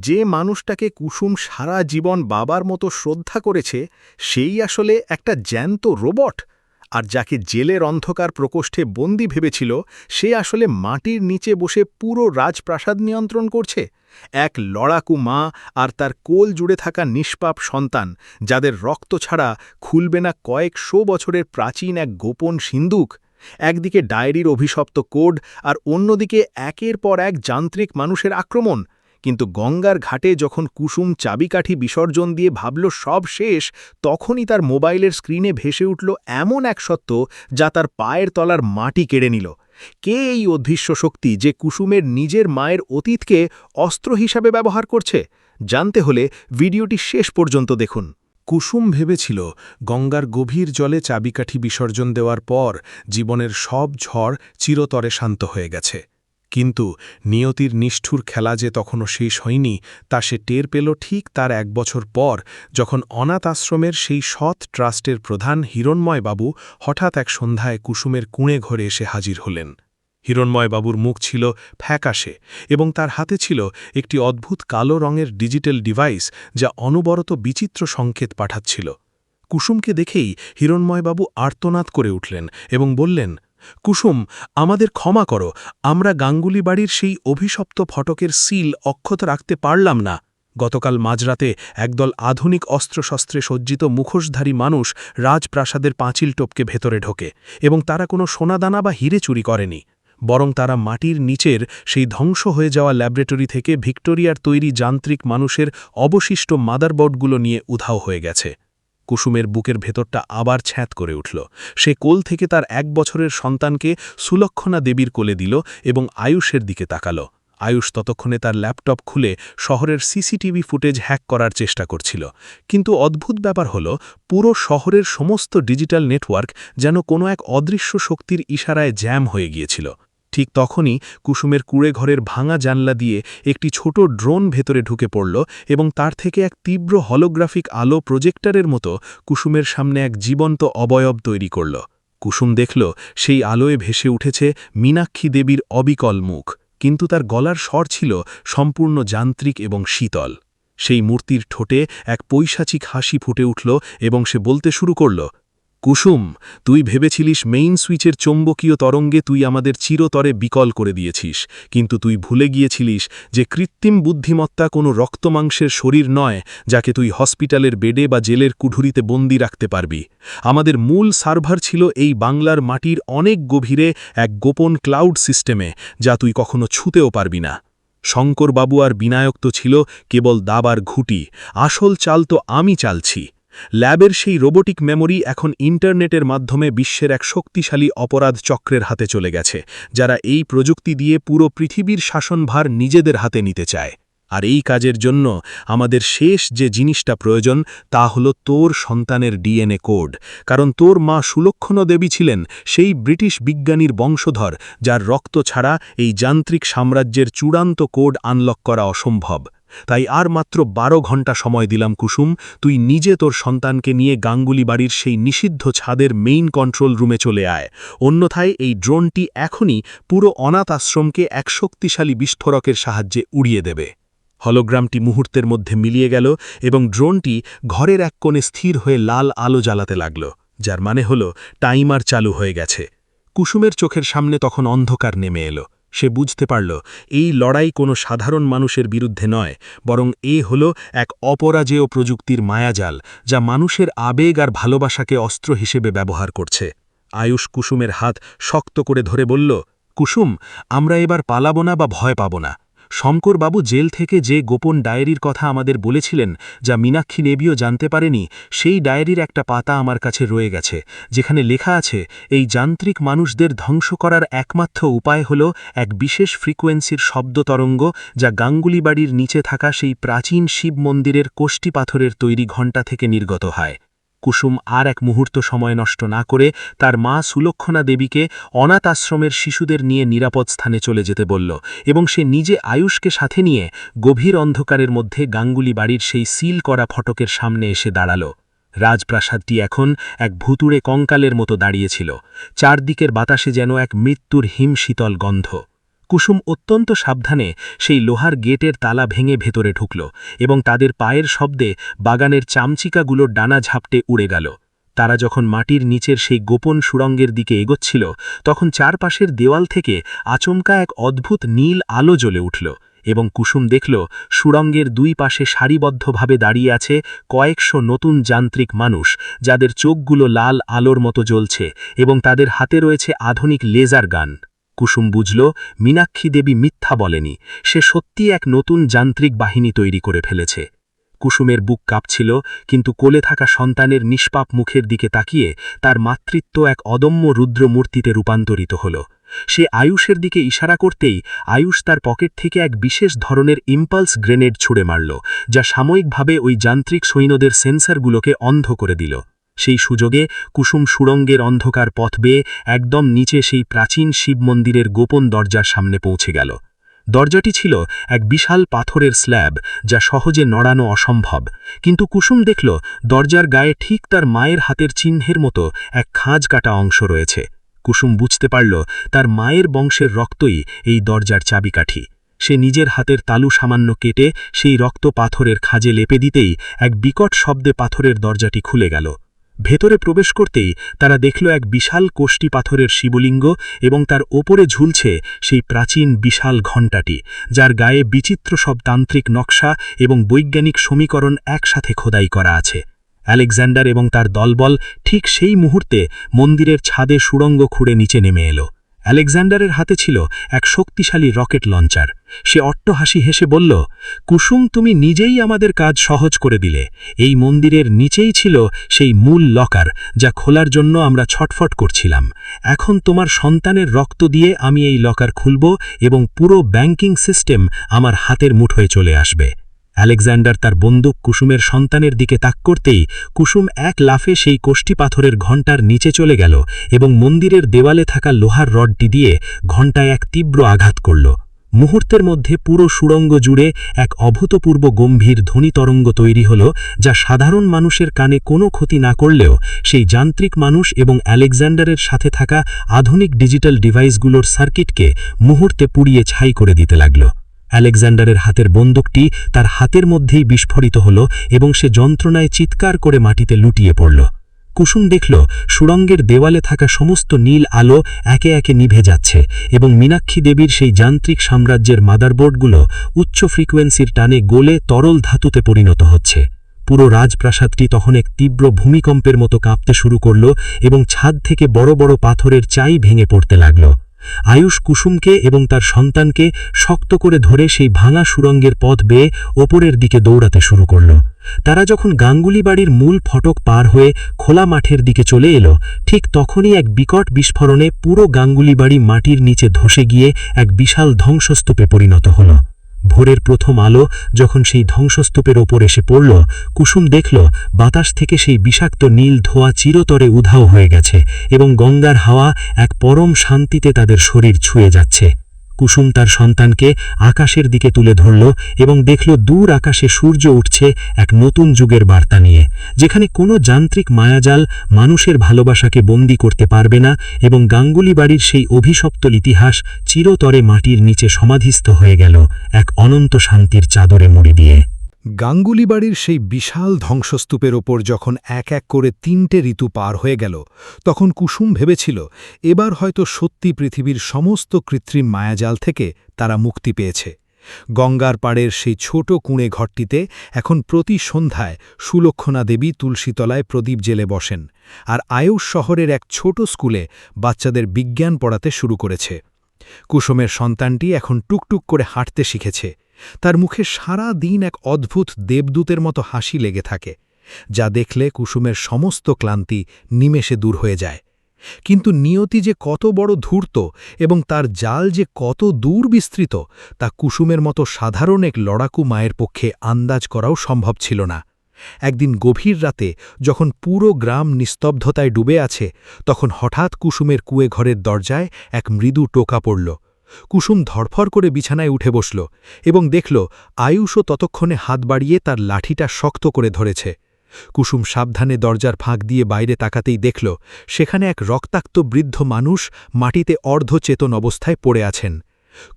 যে মানুষটাকে কুসুম সারা জীবন বাবার মতো শ্রদ্ধা করেছে সেই আসলে একটা জ্যান্ত রোবট, আর যাকে জেলের অন্ধকার প্রকোষ্ঠে বন্দী ভেবেছিল সে আসলে মাটির নিচে বসে পুরো রাজপ্রাসাদ নিয়ন্ত্রণ করছে। এক লড়াকু মা আর তার কোল জুড়ে থাকা নিষ্পাপ সন্তান, যাদের রক্ত ছাড়া খুলবে না কয়েকশো বছরের প্রাচীন এক গোপন সিন্দুক। একদিকে ডায়েরির অভিশপ্ত কোড, আর অন্যদিকে একের পর এক যান্ত্রিক মানুষের আক্রমণ। কিন্তু গঙ্গার ঘাটে যখন কুসুম চাবিকাঠি বিসর্জন দিয়ে ভাবল সব শেষ, তখনই তার মোবাইলের স্ক্রিনে ভেসে উঠল এমন এক সত্য যা তার পায়ের তলার মাটি কেড়ে নিল। কে এই অদৃশ্য শক্তি যে কুসুমের নিজের মায়ের অতীতকে অস্ত্র হিসাবে ব্যবহার করছে? জানতে হলে ভিডিওটি শেষ পর্যন্ত দেখুন। কুসুম ভেবেছিল গঙ্গার গভীর জলে চাবিকাঠি বিসর্জন দেওয়ার পর জীবনের সব ঝড় চিরতরে শান্ত হয়ে গেছে। কিন্তু নিয়তির নিষ্ঠুর খেলা যে তখনও শেষ হয়নি তা সে টের পেল ঠিক তার 1 বছর পর, যখন অনাথ আশ্রমের সেই সৎ ট্রাস্টের প্রধান হিরণময়বাবু হঠাৎ এক সন্ধ্যায় কুসুমের কুঁড়ে ঘরে এসে হাজির হলেন। হিরণময়বাবুর মুখ ছিল ফ্যাকাশে এবং তার হাতে ছিল একটি অদ্ভুত কালো রঙের ডিজিটাল ডিভাইস যা অনবরত বিচিত্র সংকেত পাঠাচ্ছিল। কুসুমকে দেখেই হিরণময়বাবু আর্তনাদ করে উঠলেন এবং বললেন, কুসুম, আমাদের ক্ষমা করো, আমরা গাঙ্গুলি বাড়ির সেই অভিশপ্ত ফটকের সিল অক্ষত রাখতে পারলাম না। গতকাল মাঝরাতে একদল আধুনিক অস্ত্রশস্ত্রে সজ্জিত মুখোশধারী মানুষ রাজপ্রাসাদের পাঁচিল টপকে ভেতরে ঢোকে, এবং তারা কোনো সোনাদানা বা হিরে চুরি করেনি, বরং তারা মাটির নিচের সেই ধ্বংস হয়ে যাওয়া ল্যাবরেটরি থেকে ভিক্টোরিয়ার তৈরি যান্ত্রিক মানুষের অবশিষ্ট মাদারবোর্ডগুলো নিয়ে উধাও হয়ে গেছে। কুসুমের বুকের ভেতরটা আবার ছ্যাঁত করে উঠল। সে কোল থেকে তার 1 বছরের সন্তানকে সুলক্ষণা দেবীর কোলে দিল এবং আয়ুষের দিকে তাকাল। আয়ুষ ততক্ষণে তার ল্যাপটপ খুলে শহরের সিসিটিভি ফুটেজ হ্যাক করার চেষ্টা করছিল। কিন্তু অদ্ভুত ব্যাপার হল, পুরো শহরের সমস্ত ডিজিটাল নেটওয়ার্ক যেন কোনো এক অদৃশ্য শক্তির ইশারায় জ্যাম হয়ে গিয়েছিল। ঠিক তখনই কুসুমের কুঁড়ে ঘরের ভাঙা জানলা দিয়ে একটি ছোট ড্রোন ভেতরে ঢুকে পড়ল এবং তার থেকে এক তীব্র হলোগ্রাফিক আলো প্রজেক্টরের মতো কুসুমের সামনে এক জীবন্ত অবয়ব তৈরি করল। কুসুম দেখল সেই আলোয় ভেসে উঠেছে মীনাক্ষী দেবীর অবিকল মুখ, কিন্তু তার গলার স্বর ছিল সম্পূর্ণ যান্ত্রিক এবং শীতল। সেই মূর্তির ঠোঁটে এক পৈশাচিক হাসি ফুটে উঠল এবং সে বলতে শুরু করল, কুসুম, তুই ভেবেছিলিস মেইন সুইচের চৌম্বকীয় তরঙ্গে তুই আমাদের চিরতরে বিকল করে দিয়েছিস, কিন্তু তুই ভুলে গিয়েছিলিস যে কৃত্রিম বুদ্ধিমত্তা কোনো রক্তমাংসের শরীর নয় যাকে তুই হসপিটালের বেডে বা জেলের কুঠুরিতে বন্দি রাখতে পারবি। আমাদের মূল সার্ভার ছিল এই বাংলার মাটির অনেক গভীরে এক গোপন ক্লাউড সিস্টেমে, যা তুই কখনো ছুঁতেও পারবি না। শঙ্করবাবু আর বিনায়ক তো ছিল কেবল দাবার ঘুঁটি, আসল চাল তো আমি চালছি। ল্যাবের সেই রোবোটিক মেমোরি এখন ইন্টারনেটের মাধ্যমে বিশ্বের এক শক্তিশালী অপরাধ চক্রের হাতে চলে গেছে, যারা এই প্রযুক্তি দিয়ে পুরো পৃথিবীর শাসনভার নিজেদের হাতে নিতে চায়। আর এই কাজের জন্য আমাদের শেষ যে জিনিসটা প্রয়োজন তা হলো তোর সন্তানের ডিএনএ কোড, কারণ তোর মা সুলক্ষণা দেবী ছিলেন সেই ব্রিটিশ বিজ্ঞানীর বংশধর যার রক্ত ছাড়া এই যান্ত্রিক সাম্রাজ্যের চূড়ান্ত কোড আনলক করা অসম্ভব। তাই আর মাত্র 12 ঘন্টা সময় দিলাম কুসুম, তুই নিজে তোর সন্তানকে নিয়ে গাঙ্গুলি বাড়ির সেই নিষিদ্ধ ছাদের মেইন কন্ট্রোল রুমে চলে আয়, অন্যথায় এই ড্রোনটি এখনই পুরো অনাথ আশ্রমকে এক শক্তিশালী বিস্ফোরকের সাহায্যে উড়িয়ে দেবে। হলোগ্রামটি মুহূর্তের মধ্যে মিলিয়ে গেল এবং ড্রোনটি ঘরের এক কোণে স্থির হয়ে লাল আলো জ্বালাতে লাগল, যার মানে হল টাইমার চালু হয়ে গেছে। কুসুমের চোখের সামনে তখন অন্ধকার নেমে এলো। সে বুঝতে পারল এই লড়াই কোনো সাধারণ মানুষের বিরুদ্ধে নয়, বরং হল এক অপরাজেয় প্রযুক্তির মায়াজাল যা মানুষের আবেগ আর ভালোবাসাকে অস্ত্র হিসেবে ব্যবহার করছে। আয়ুষ কুসুমের হাত শক্ত করে ধরে বলল, কুসুম, আমরা এবার পালাবো না বা ভয় পাব না। শঙ্করবাবু জেল থেকে যে গোপন ডায়েরির কথা আমাদের বলেছিলেন, যা মীনাক্ষী দেবীও জানতে পারেনি, সেই ডায়েরির একটা পাতা আমার কাছে রয়ে গেছে, যেখানে লেখা আছে এই যান্ত্রিক মানুষদের ধ্বংস করার একমাত্র উপায় হল এক বিশেষ ফ্রিকোয়েন্সির শব্দ তরঙ্গ, যা গাঙ্গুলি বাড়ির নিচে থাকা সেই প্রাচীন শিব মন্দিরের কোষ্ঠী পাথরের তৈরি ঘণ্টা থেকে নির্গত হয়। কুসুম আর এক মুহূর্ত সময় নষ্ট না করে তার মা সুলক্ষণা দেবীকে অনাথ আশ্রমের শিশুদের নিয়ে নিরাপদ স্থানে চলে যেতে বলল, এবং সে নিজে আয়ুষকে সাথে নিয়ে গভীর অন্ধকারের মধ্যে গাঙ্গুলি বাড়ির সেই সিল করা ফটকের সামনে এসে দাঁড়াল। রাজপ্রাসাদটি এখন এক ভুতুড়ে কঙ্কালের মতো দাঁড়িয়েছিল, চারদিকের বাতাসে যেন এক মৃত্যুর হিমশীতল গন্ধ। কুসুম অত্যন্ত সাবধানে সেই লোহার গেটের তালা ভেঙে ভেতরে ঢুকল এবং তাদের পায়ের শব্দে বাগানের চামচিকাগুলোর ডানা ঝাপটে উড়ে গেল। তারা যখন মাটির নিচের সেই গোপন সুড়ঙ্গের দিকে এগোচ্ছিল তখন চারপাশের দেওয়াল থেকে আচমকা এক অদ্ভুত নীল আলো জ্বলে উঠল এবং কুসুম দেখল সুড়ঙ্গের দুই পাশে সারিবদ্ধভাবে দাঁড়িয়ে আছে কয়েকশো নতুন যান্ত্রিক মানুষ, যাদের চোখগুলো লাল আলোর মতো জ্বলছে এবং তাদের হাতে রয়েছে আধুনিক লেজার গান। কুসুম বুঝল মীনাক্ষী দেবী মিথ্যা বলেনি, সে সত্যি এক নতুন যান্ত্রিক বাহিনী তৈরি করে ফেলেছে। কুসুমের বুক কাঁপছিল, কিন্তু কোলে থাকা সন্তানের নিষ্পাপ মুখের দিকে তাকিয়ে তার মাতৃত্ব এক অদম্য রুদ্রমূর্তিতে রূপান্তরিত হল। সে আয়ুষের দিকে ইশারা করতেই আয়ুষ তার পকেট থেকে এক বিশেষ ধরনের ইম্পালস গ্রেনেড ছুড়ে মারল, যা সাময়িকভাবে ওই যান্ত্রিক সৈন্যদের সেন্সরগুলোকে অন্ধ করে দিল। সেই সুযোগে কুসুম সুড়ঙ্গের অন্ধকার পথ বেয়ে একদম নিচে সেই প্রাচীন শিব মন্দিরের গোপন দরজার সামনে পৌঁছে গেল। দরজাটি ছিল এক বিশাল পাথরের স্ল্যাব, যা সহজে নড়ানো অসম্ভব, কিন্তু কুসুম দেখল দরজার গায়ে ঠিক তার মায়ের হাতের চিহ্নের মতো এক খাঁজ কাটা অংশ রয়েছে। কুসুম বুঝতে পারল তার মায়ের বংশের রক্তই এই দরজার চাবিকাঠি। সে নিজের হাতের তালু সামান্য কেটে সেই রক্ত পাথরের খাঁজে লেপে দিতেই এক বিকট শব্দে পাথরের দরজাটি খুলে গেল। ভেতরে প্রবেশ করতেই তারা দেখল এক বিশাল কোষ্ঠী পাথরের শিবলিঙ্গ এবং তার ওপরে ঝুলছে সেই প্রাচীন বিশাল ঘণ্টাটি, যার গায়ে বিচিত্র সব তান্ত্রিক নকশা এবং বৈজ্ঞানিক সমীকরণ একসাথে খোদাই করা আছে। আলেকজান্ডার এবং তার দলবল ঠিক সেই মুহূর্তে মন্দিরের ছাদে সুড়ঙ্গ খুঁড়ে নিচে নেমে এলো। আলেকজান্ডারের হাতে ছিল এক শক্তিশালী রকেট লঞ্চার। সে অট্টহাসি হেসে বলল, কুসুম, তুমি নিজেই আমাদের কাজ সহজ করে দিলে। এই মন্দিরের নিচেই ছিল সেই মূল লকার, যা খোলার জন্য আমরা ছটফট করছিলাম। এখন তোমার সন্তানের রক্ত দিয়ে আমি এই লকার খুলব এবং পুরো ব্যাংকিং সিস্টেম আমার হাতের মুঠোয় চলে আসবে। আলেকজান্ডার তার বন্দুক কুসুমের সন্তানের দিকে তাক করতেই কুসুম এক লাফে সেই কোষ্ঠী পাথরের ঘণ্টার নিচে চলে গেল এবং মন্দিরের দেওয়ালে থাকা লোহার রডটি দিয়ে ঘণ্টায় এক তীব্র আঘাত করল। মুহূর্তের মধ্যে পুরো সুড়ঙ্গ জুড়ে এক অভূতপূর্ব গম্ভীর ধ্বনিতরঙ্গ তৈরি হল, যা সাধারণ মানুষের কানে কোনো ক্ষতি না করলেও সেই যান্ত্রিক মানুষ এবং আলেকজান্ডারের সাথে থাকা আধুনিক ডিজিটাল ডিভাইসগুলোর সার্কিটকে মুহূর্তে পুড়িয়ে ছাই করে দিতে লাগল। আলেকজান্ডারের হাতের বন্দুকটি তার হাতের মধ্যেই বিস্ফোরিত হল এবং সে যন্ত্রণায় চিৎকার করে মাটিতে লুটিয়ে পড়ল। কুসুম দেখল সুড়ঙ্গের দেওয়ালে থাকা সমস্ত নীল আলো একে একে নিভে যাচ্ছে এবং মীনাক্ষী দেবীর সেই যান্ত্রিক সাম্রাজ্যের মাদারবোর্ডগুলো উচ্চ ফ্রিকোয়েন্সির টানে গলে তরল ধাতুতে পরিণত হচ্ছে। পুরো রাজপ্রাসাদটি তখন এক তীব্র ভূমিকম্পের মতো কাঁপতে শুরু করল এবং ছাদ থেকে বড় বড় পাথরের চাই ভেঙে পড়তে লাগল। আয়ুষ কুসুমকে এবং তার সন্তানকে শক্ত করে ধরে সেই ভাঙা সুড়ঙ্গের পথ বেয়ে ওপরের দিকে দৌড়াতে শুরু করল। তারা যখন গাঙ্গুলি বাড়ির মূল ফটক পার হয়ে খোলা মাঠের দিকে চলে এলো, ঠিক তখনই এক বিকট বিস্ফোরণে পুরো গাঙ্গুলি বাড়ি মাটির নিচে ধসে গিয়ে এক বিশাল ধ্বংসস্তূপে পরিণত হল। ভোরের প্রথম আলো যখন সেই ধ্বংসস্তূপের ওপর এসে পড়ল, কুসুম দেখল বাতাস থেকে সেই বিষাক্ত নীল ধোঁয়া চিরতরে উধাও হয়ে গেছে এবং গঙ্গার হাওয়া এক পরম শান্তিতে তাদের শরীর ছুঁয়ে যাচ্ছে। কুসুম তার সন্তানকে আকাশের দিকে তুলে ধরল এবং দেখল দূর আকাশে সূর্য উঠছে এক নতুন যুগের বার্তা নিয়ে, যেখানে কোনো যান্ত্রিক মায়াজাল মানুষের ভালোবাসাকে বন্দী করতে পারবে না এবং গাঙ্গুলি বাড়ির সেই অভিশপ্ত ইতিহাস চিরতরে মাটির নিচে সমাধিস্থ হয়ে গেল এক অনন্ত শান্তির চাদরে মুড়ি দিয়ে। গাঙ্গুলি বাড়ির সেই বিশাল ধ্বংসস্তূপের ওপর যখন এক এক করে ৩টে ঋতু পার হয়ে গেল, তখন কুসুম ভেবেছিল এবার হয়তো সত্যি পৃথিবীর সমস্ত কৃত্রিম মায়াজাল থেকে তারা মুক্তি পেয়েছে। গঙ্গার পাড়ের সেই ছোট কুঁড়ে ঘরটিতে এখন প্রতি সন্ধ্যায় সুলক্ষণা দেবী তুলসীতলায় প্রদীপ জেলে বসেন, আর আয়ুষ শহরের এক ছোট স্কুলে বাচ্চাদের বিজ্ঞান পড়াতে শুরু করেছে। কুসুমের সন্তানটি এখন টুকটুক করে হাঁটতে শিখেছে। তার মুখে সারা দিন এক অদ্ভুত দেবদূতের মতো হাসি লেগে থাকে, যা দেখলে কুসুমের সমস্ত ক্লান্তি নিমেষে দূর হয়ে যায়। কিন্তু নিয়তি যে কত বড় ধূর্ত এবং তার জাল যে কত দূর বিস্তৃত, তা কুসুমের মতো সাধারণ এক লড়াকু মায়ের পক্ষে আন্দাজ করাও সম্ভব ছিল না। একদিন গভীর রাতে যখন পুরো গ্রাম নিস্তব্ধতায় ডুবে আছে, তখন হঠাৎ কুসুমের কুয়ে ঘরের দরজায় এক মৃদু টোকা পড়ল। কুসুম ধড়ফড় করে বিছানায় উঠে বসল এবং দেখল আয়ুষও ততক্ষণে হাত বাড়িয়ে তার লাঠিটা শক্ত করে ধরেছে। কুসুম সাবধানে দরজার ফাঁক দিয়ে বাইরে তাকাতেই দেখল সেখানে এক রক্তাক্ত বৃদ্ধ মানুষ মাটিতে অর্ধচেতন অবস্থায় পড়ে আছেন।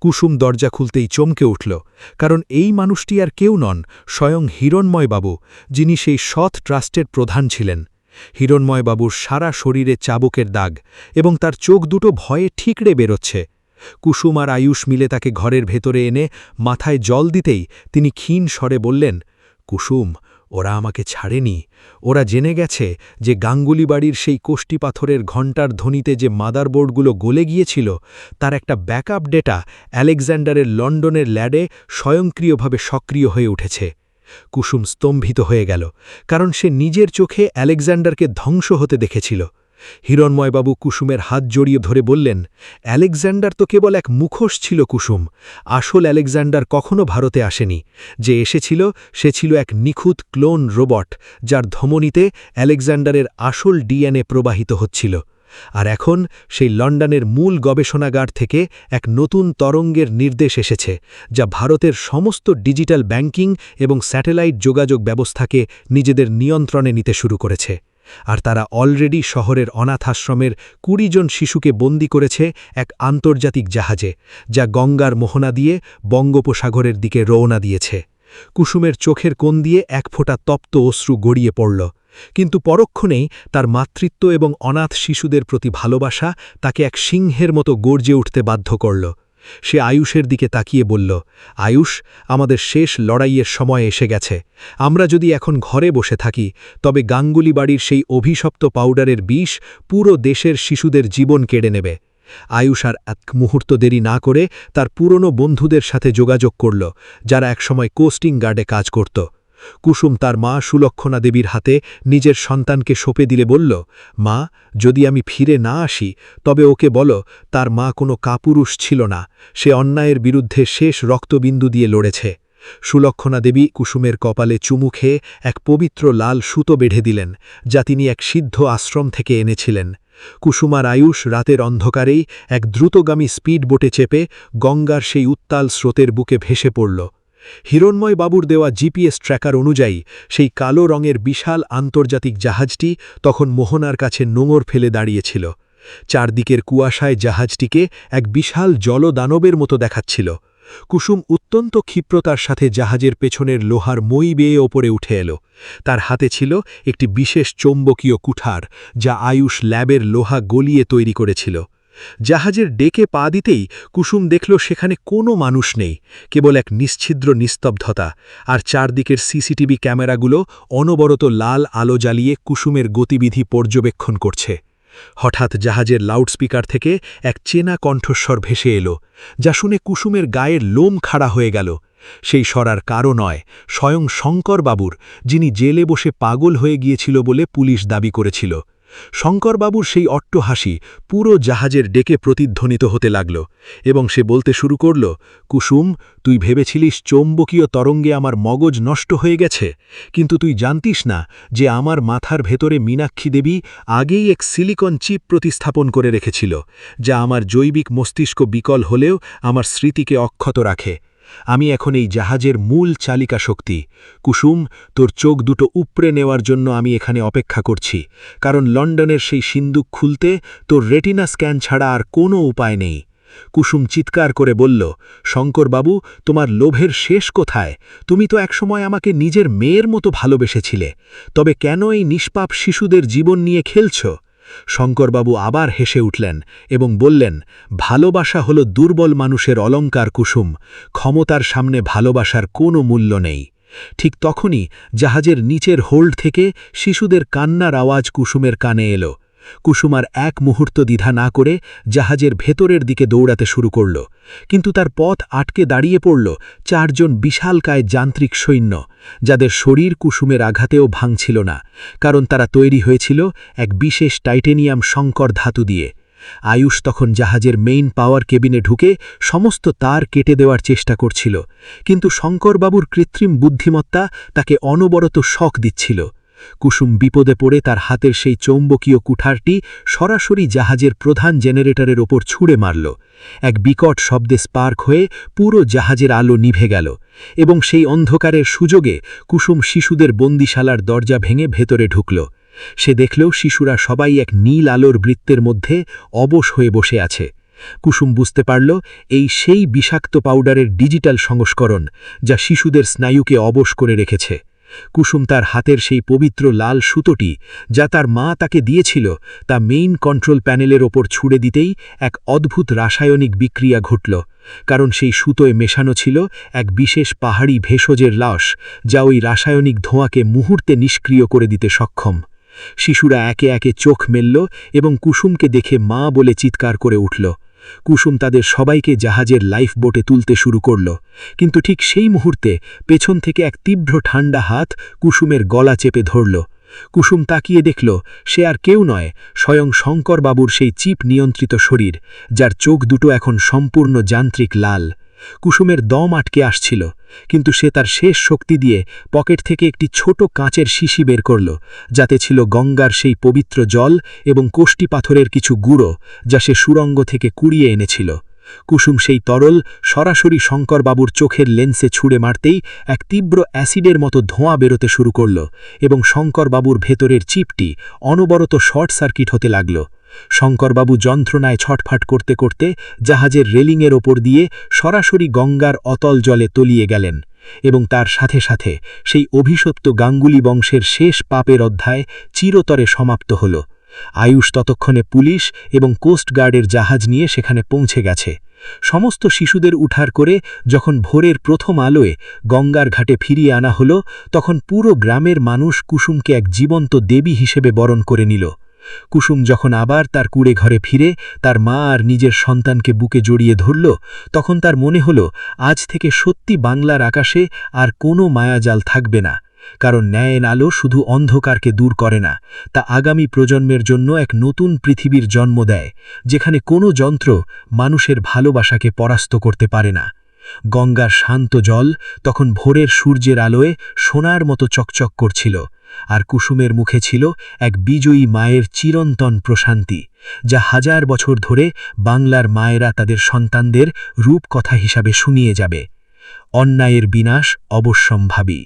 কুসুম দরজা খুলতেই চমকে উঠল, কারণ এই মানুষটি আর কেউ নন, স্বয়ং হিরণময়বাবু, যিনি সেই সৎ ট্রাস্টের প্রধান ছিলেন। হিরণময়বাবুর সারা শরীরে চাবুকের দাগ, এবং তার চোখ দুটো ভয়ে ঠিকরে বেরোচ্ছে। কুসুম আর আয়ুষ মিলে তাকে ঘরের ভেতরে এনে মাথায় জল দিতেই তিনি ক্ষীণ স্বরে বললেন, কুসুম, ওরা আমাকে ছাড়েনি। ওরা জেনে গেছে যে গাঙ্গুলি বাড়ির সেই কোষ্টি পাথরের ঘণ্টার ধ্বনিতে যে মাদারবোর্ডগুলো গলে গিয়েছিল, তার একটা ব্যাকআপ ডেটা আলেকজান্ডারের লন্ডনের ল্যাডে স্বয়ংক্রিয়ভাবে সক্রিয় হয়ে উঠেছে। কুসুম স্তম্ভিত হয়ে গেল, কারণ সে নিজের চোখে আলেকজান্ডারকে ধ্বংস হতে দেখেছিল। হিরণময়বাবু কুসুমের হাত জড়িয়ে ধরে বললেন, আলেকজান্ডার তো কেবল এক মুখোশ ছিল কুসুম। আসল আলেকজান্ডার কখনো ভারতে আসেনি। যে এসেছিল সে ছিল এক নিখুঁত ক্লোন রোবট, যার ধমনীতে আলেকজান্ডারের আসল ডিএনএ প্রবাহিত হচ্ছিল। আর এখন সেই লন্ডনের মূল গবেষণাগার থেকে এক নতুন তরঙ্গের নির্দেশ এসেছে, যা ভারতের সমস্ত ডিজিটাল ব্যাংকিং এবং স্যাটেলাইট যোগাযোগ ব্যবস্থাকে নিজেদের নিয়ন্ত্রণে নিতে শুরু করেছে। আর তারা অলরেডি শহরের অনাথাশ্রমের ২০ জন শিশুকে বন্দী করেছে এক আন্তর্জাতিক জাহাজে, যা গঙ্গার মোহনা দিয়ে বঙ্গোপসাগরের দিকে রওনা দিয়েছে। কুসুমের চোখের কোণ দিয়ে এক ফোঁটা তপ্ত অশ্রু গড়িয়ে পড়ল, কিন্তু পরক্ষণেই তার মাতৃত্ব এবং অনাথ শিশুদের প্রতি ভালোবাসা তাকে এক সিংহের মতো গর্জে উঠতে বাধ্য করল। সে আয়ুষের দিকে তাকিয়ে বলল, আয়ুষ, আমাদের শেষ লড়াইয়ের সময় এসে গেছে। আমরা যদি এখন ঘরে বসে থাকি, তবে গাঙ্গুলি বাড়ির সেই অভিশপ্ত পাউডারের বিষ পুরো দেশের শিশুদের জীবন কেড়ে নেবে। আয়ুষ আর এক মুহূর্ত দেরি না করে তার পুরনো বন্ধুদের সাথে যোগাযোগ করল, যারা একসময় কোস্টিং গার্ডে কাজ করত। কুসুম তার মা সুলক্ষণা দেবীর হাতে নিজের সন্তানকে সঁপে দিলে বলল, মা, যদি আমি ফিরে না আসি, তবে ওকে বলো তার মা কোনো কাপুরুষ ছিল না, সে অন্যায়ের বিরুদ্ধে শেষ রক্তবিন্দু দিয়ে লড়েছে। সুলক্ষণা দেবী কুসুমের কপালে চুমু খেয়ে এক পবিত্র লাল সুতো বেঁধে দিলেন, যা তিনি এক সিদ্ধ আশ্রম থেকে এনেছিলেন। কুসুম আর আয়ুষ রাতের অন্ধকারেই এক দ্রুতগামী স্পিড বোটে চেপে গঙ্গার সেই উত্তাল স্রোতের বুকে ভেসে পড়ল। হিরণময় বাবুর দেওয়া জিপিএস ট্র্যাকার অনুযায়ী সেই কালো রঙের বিশাল আন্তর্জাতিক জাহাজটি তখন মোহনার কাছে নোঙর ফেলে দাঁড়িয়েছিল। চারদিকের কুয়াশায় জাহাজটিকে এক বিশাল জলদানবের মতো দেখাচ্ছিল। কুসুম অত্যন্ত ক্ষিপ্রতার সাথে জাহাজের পেছনের লোহার মই বেয়ে ওপরে উঠে এল। তার হাতে ছিল একটি বিশেষ চৌম্বকীয় কুঠার, যা আয়ুষ ল্যাবের লোহা গলিয়ে তৈরি করেছিল। জাহাজের ডেকে পা দিতেই কুসুম দেখল সেখানে কোনো মানুষ নেই, কেবল এক নিশ্ছিদ্র নিস্তব্ধতা, আর চারদিকের সিসিটিভি ক্যামেরাগুলো অনবরত লাল আলো জ্বালিয়ে কুসুমের গতিবিধি পর্যবেক্ষণ করছে। হঠাৎ জাহাজের লাউডস্পিকার থেকে এক চেনা কণ্ঠস্বর ভেসে এলো, যা শুনে কুসুমের গায়ের লোম খাড়া হয়ে গেল। সেই স্বরার কারও নয়, স্বয়ং শঙ্করবাবুর, যিনি জেলে বসে পাগল হয়ে গিয়েছিল বলে পুলিশ দাবি করেছিল। শঙ্করবাবুর সেই অট্টহাসি পুরো জাহাজের ডেকে প্রতিধ্বনিত হতে লাগল, এবং সে বলতে শুরু করল, কুসুম, তুই ভেবেছিলিস চৌম্বকীয় তরঙ্গে আমার মগজ নষ্ট হয়ে গেছে, কিন্তু তুই জানতিস না যে আমার মাথার ভেতরে মীনাক্ষী দেবী আগেই এক সিলিকন চিপ প্রতিস্থাপন করে রেখেছিল, যা আমার জৈবিক মস্তিষ্ক বিকল হলেও আমার স্মৃতিকে অক্ষত রাখে। আমি এখন এই জাহাজের মূল চালিকা শক্তি। কুসুম, তোর চোখ দুটো উপড়ে নেওয়ার জন্য আমি এখানে অপেক্ষা করছি, কারণ লন্ডনের সেই সিন্দুক খুলতে তোর রেটিনা স্ক্যান ছাড়া আর কোনো উপায় নেই। কুসুম চিৎকার করে বলল, শঙ্করবাবু, তোমার লোভের শেষ কোথায়? তুমি তো একসময় আমাকে নিজের মেয়ের মতো ভালোবেসেছিলে, তবে কেন এই নিষ্পাপ শিশুদের জীবন নিয়ে খেলছ? শঙ্করবাবু আবার হেসে উঠলেন এবং বললেন, ভালোবাসা হল দুর্বল মানুষের অলঙ্কার কুসুম, ক্ষমতার সামনে ভালোবাসার কোনো মূল্য নেই। ঠিক তখনই জাহাজের নিচের হোল্ড থেকে শিশুদের কান্নার আওয়াজ কুসুমের কানে এলো। কুসুম আর এক মুহূর্ত দ্বিধা না করে জাহাজের ভেতরের দিকে দৌড়াতে শুরু করল, কিন্তু তার পথ আটকে দাঁড়িয়ে পড়ল ৪ জন বিশালকায় যান্ত্রিক সৈন্য, যাদের শরীর কুসুমের আঘাতেও ভাঙছিল না, কারণ তারা তৈরি হয়েছিল এক বিশেষ টাইটেনিয়াম সংকর ধাতু দিয়ে। আয়ুষ তখন জাহাজের মেইন পাওয়ার কেবিনে ঢুকে সমস্ত তার কেটে দেওয়ার চেষ্টা করছিল, কিন্তু শঙ্করবাবুর কৃত্রিম বুদ্ধিমত্তা তাকে অনবরত শক দিচ্ছিল। কুসুম বিপদে পড়ে তার হাতের সেই চৌম্বকীয় কুঠারটি সরাসরি জাহাজের প্রধান জেনারেটরের ওপর ছুঁড়ে মারল। এক বিকট শব্দে স্পার্ক হয়ে পুরো জাহাজের আলো নিভে গেল, এবং সেই অন্ধকারের সুযোগে কুসুম শিশুদের বন্দিশালার দরজা ভেঙে ভেতরে ঢুকল। সে দেখল শিশুরা সবাই এক নীল আলোর বৃত্তের মধ্যে অবশ হয়ে বসে আছে। কুসুম বুঝতে পারল এই সেই বিষাক্ত পাউডারের ডিজিটাল সংস্করণ যা শিশুদের স্নায়ুকে অবশ করে রেখেছে। কুসুম তার হাতের সেই পবিত্র লাল সুতোটি যা তার মা তাকে দিয়েছিল তা মেইন কন্ট্রোল প্যানেলের ওপর ছুড়ে দিতেই এক অদ্ভুত রাসায়নিক বিক্রিয়া ঘটল, কারণ সেই সুতোয় মেশানো ছিল এক বিশেষ পাহাড়ি ভেষজের লাশ যা ওই রাসায়নিক ধোঁয়াকে মুহূর্তে নিষ্ক্রিয় করে দিতে সক্ষম। শিশুরা একে একে চোখ মেলল এবং কুসুমকে দেখে মা বলে চিৎকার করে উঠল। কুসুম তাদের সবাইকে জাহাজের লাইফবোটে তুলতে শুরু করল, কিন্তু ঠিক সেই মুহূর্তে পেছন থেকে এক তীব্র ঠান্ডা হাত কুসুমের গলা চেপে ধরল। কুসুম তাকিয়ে দেখল সে আর কেউ নয়, স্বয়ং শঙ্করবাবুর সেই চিপ নিয়ন্ত্রিত শরীর, যার চোখ দুটো এখন সম্পূর্ণ যান্ত্রিক লাল। কুসুমের দম আটকে আসছিল, কিন্তু সে তার শেষ শক্তি দিয়ে পকেট থেকে একটি ছোট কাঁচের শিশি বের করল, যাতে ছিল গঙ্গার সেই পবিত্র জল এবং কোষ্টি পাথরের কিছু গুঁড়ো যা সে সুড়ঙ্গ থেকে কুড়িয়ে এনেছিল। কুসুম সেই তরল সরাসরি শঙ্করবাবুর চোখের লেন্সে ছুঁড়ে মারতেই এক তীব্র অ্যাসিডের মতো ধোঁয়া বেরোতে শুরু করল এবং শঙ্করবাবুর ভেতরের চিপটি অনবরত শর্ট সার্কিট হতে লাগল। শঙ্করবাবু যন্ত্রণায় ছটফাট করতে করতে জাহাজের রেলিংয়ের ওপর দিয়ে সরাসরি গঙ্গার অতল জলে তলিয়ে গেলেন, এবং তার সাথে সাথে সেই অভিশপ্ত গাঙ্গুলি বংশের শেষ পাপের অধ্যায় চিরতরে সমাপ্ত হল। আয়ুষ ততক্ষণে পুলিশ এবং কোস্টগার্ডের জাহাজ নিয়ে সেখানে পৌঁছে গেছে। সমস্ত শিশুদের উঠার করে যখন ভোরের প্রথম আলোয় গঙ্গার ঘাটে ফিরিয়ে আনা হল, তখন পুরো গ্রামের মানুষ কুসুমকে এক জীবন্ত দেবী হিসেবে বরণ করে নিল। কুসুম যখন আবার তার কুড়ে ঘরে ফিরে তার মা আর নিজের সন্তানকে বুকে জড়িয়ে ধরল, তখন তার মনে হল আজ থেকে সত্যি বাংলার আকাশে আর কোনো মায়াজাল থাকবে না, কারণ ন্যায়ের আলো শুধু অন্ধকারকে দূর করে না, তা আগামী প্রজন্মের জন্য এক নতুন পৃথিবীর জন্ম দেয়, যেখানে কোনো যন্ত্র মানুষের ভালোবাসাকে পরাস্ত করতে পারে না। গঙ্গার শান্ত জল তখন ভোরের সূর্যের আলোয় সোনার মতো চকচক করছিল, আর কুসুমের মুখে ছিল এক বিজয়ী মায়ের চিরন্তন প্রশান্তি, যা হাজার বছর ধরে বাংলার মায়েরা তাদের সন্তানদের রূপকথা হিসাবে শুনিয়ে যাবে। অন্যায়ের বিনাশ অবশ্যম্ভাবী।